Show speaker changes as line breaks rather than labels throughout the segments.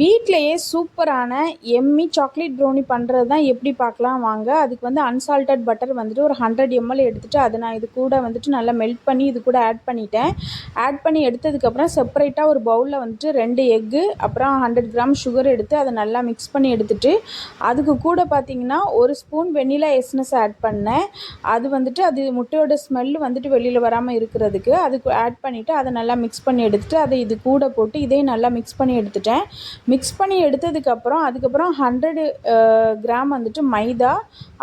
வீட்லயே சூப்பரான Emmy chocolate brownie பண்ணுறது தான் எப்படி பார்க்கலாம் வாங்க. அதுக்கு வந்து அன்சால்டட் பட்டர் வந்துட்டு ஒரு 100 ml எடுத்துகிட்டு அதை நான் இது கூட வந்துட்டு நல்லா மெல்ட் பண்ணி இது கூட ஆட் பண்ணிட்டேன். ஆட் பண்ணி எடுத்ததுக்கப்புறம் செப்பரேட்டாக ஒரு பவுலில் வந்துட்டு 2 எக்கு அப்புறம் 100 கிராம் சுகர் எடுத்து அதை நல்லா மிக்ஸ் பண்ணி எடுத்துகிட்டு அதுக்கு கூட பார்த்திங்கன்னா ஒரு ஸ்பூன் வெண்ணிலா எசன்ஸ் ஆட் பண்ணேன். அது வந்துட்டு அது முட்டையோட ஸ்மெல் வந்துட்டு வெளியில் வராமல் இருக்கிறதுக்கு அதுக்கு ஆட் பண்ணிவிட்டு அதை நல்லா மிக்ஸ் பண்ணி எடுத்துகிட்டு அதை இது கூட போட்டு இதையும் நல்லா மிக்ஸ் பண்ணி எடுத்துட்டேன். மிக்ஸ் பண்ணி எடுத்ததுக்கப்புறம் அதுக்கப்புறம் 100 கிராம் வந்துட்டு மைதா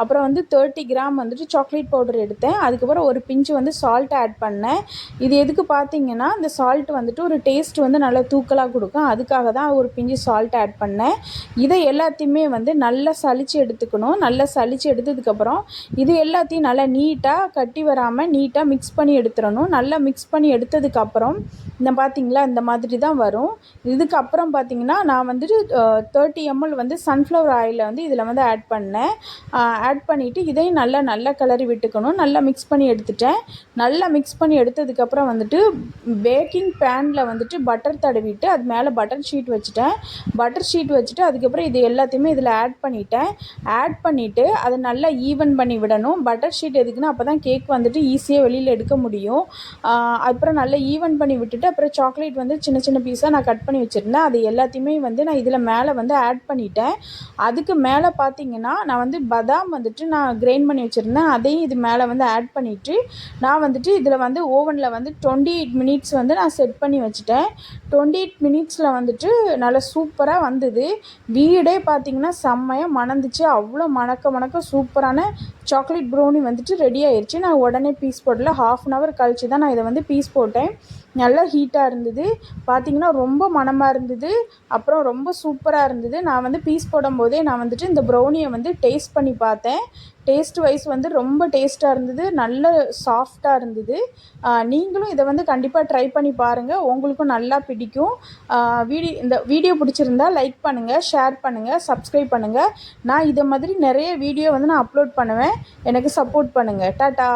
அப்புறம் வந்து 30 கிராம் வந்துட்டு சாக்லேட் பவுடர் எடுத்தேன். அதுக்கப்புறம் ஒரு பிஞ்சு வந்து சால்ட் ஆட் பண்ணேன். இது எதுக்கு பார்த்தீங்கன்னா இந்த சால்ட் வந்துட்டு ஒரு டேஸ்ட் வந்து நல்லா தூக்கலாக கொடுக்கும். அதுக்காக தான் ஒரு பிஞ்சு சால்ட் ஆட் பண்ணேன். இதை எல்லாத்தையுமே வந்து நல்லா சலிச்சு எடுத்துக்கணும். நல்லா சலிச்சு எடுத்ததுக்கப்புறம் இது எல்லாத்தையும் நல்லா நீட்டாக கட்டி வராமல் நீட்டாக மிக்ஸ் பண்ணி எடுத்துடணும். நல்லா மிக்ஸ் பண்ணி எடுத்ததுக்கப்புறம் இந்த பார்த்திங்களா இந்த மாதிரி தான் வரும். இதுக்கப்புறம் பார்த்திங்கன்னா நான் வந்துட்டு 30 ml வந்து சன்ஃப்ளவர் ஆயிலை வந்து இதில் வந்து ஆட் பண்ணேன். ஆட் பண்ணிவிட்டு இதையும் நல்லா கிளறி விட்டுக்கணும். நல்லா மிக்ஸ் பண்ணி எடுத்துட்டேன். நல்லா மிக்ஸ் பண்ணி எடுத்ததுக்கப்புறம் வந்துட்டு பேக்கிங் பேனில் வந்துட்டு பட்டர் தடவிட்டு அது மேலே பட்டர் ஷீட் வச்சுட்டேன். பட்டர் ஷீட் வச்சுட்டு அதுக்கப்புறம் இது எல்லாத்தையுமே இதில் ஆட் பண்ணிட்டேன். ஆட் பண்ணிவிட்டு அதை நல்லா ஈவன் பண்ணி விடணும். பட்டர் ஷீட் எதுக்குன்னா அப்போ தான் கேக் வந்துட்டு ஈஸியாக வெளியில் எடுக்க முடியும். அப்புறம் நல்லா ஈவன் பண்ணி விட்டுட்டு அப்புறம் சாக்லேட் வந்து சின்ன சின்ன பீஸாக நான் கட் பண்ணி வச்சுருந்தேன். அது எல்லாத்தையுமே வந்து நான் இதில் மேலே வந்து ஆட் பண்ணிட்டேன். அதுக்கு மேலே பார்த்திங்கன்னா நான் வந்து பாதாம் வந்துட்டு நான் கிரைண்ட் பண்ணி வச்சுருந்தேன். அதையும் இது மேலே வந்து ஆட் பண்ணிவிட்டு நான் வந்துட்டு இதில் வந்து ஓவனில் வந்து 28 மினிட்ஸ் வந்து நான் செட் பண்ணி வச்சுட்டேன். 28 மினிட்ஸில் வந்துட்டு நல்லா சூப்பராக வந்தது. வீடே பார்த்திங்கன்னா செம்மையாக மணந்துச்சு. அவ்வளோ மணக்க சூப்பரான சாக்லேட் ப்ரௌனி வந்துட்டு ரெடி ஆயிடுச்சு. நான் உடனே பீஸ் போடல. 1/2 hour கழிச்சு தான் நான் இதை வந்து பீஸ் போட்டேன். நல்லா ஹீட்டாக இருந்தது. பார்த்திங்கன்னா ரொம்ப மணமாக இருந்தது. அப்புறம் ரொம்ப சூப்பராக இருந்தது. நான் வந்து பீஸ் போடும்போதே நான் வந்துட்டு இந்த ப்ரௌனியை வந்து டேஸ்ட் பண்ணி பார்த்தேன். டேஸ்ட் வைஸ் வந்து ரொம்ப டேஸ்ட்டாக இருந்தது. நல்ல சாஃப்டாக இருந்தது. நீங்களும் இதை வந்து கண்டிப்பாக ட்ரை பண்ணி பாருங்கள். உங்களுக்கும் நல்லா பிடிக்கும். இந்த வீடியோ பிடிச்சிருந்தா லைக் பண்ணுங்கள், ஷேர் பண்ணுங்கள், சப்ஸ்கிரைப் பண்ணுங்கள். நான் இதை மாதிரி நிறைய வீடியோ வந்து நான் அப்லோட் பண்ணுவேன். எனக்கு சப்போர்ட் பண்ணுங்கள். டாட்டா.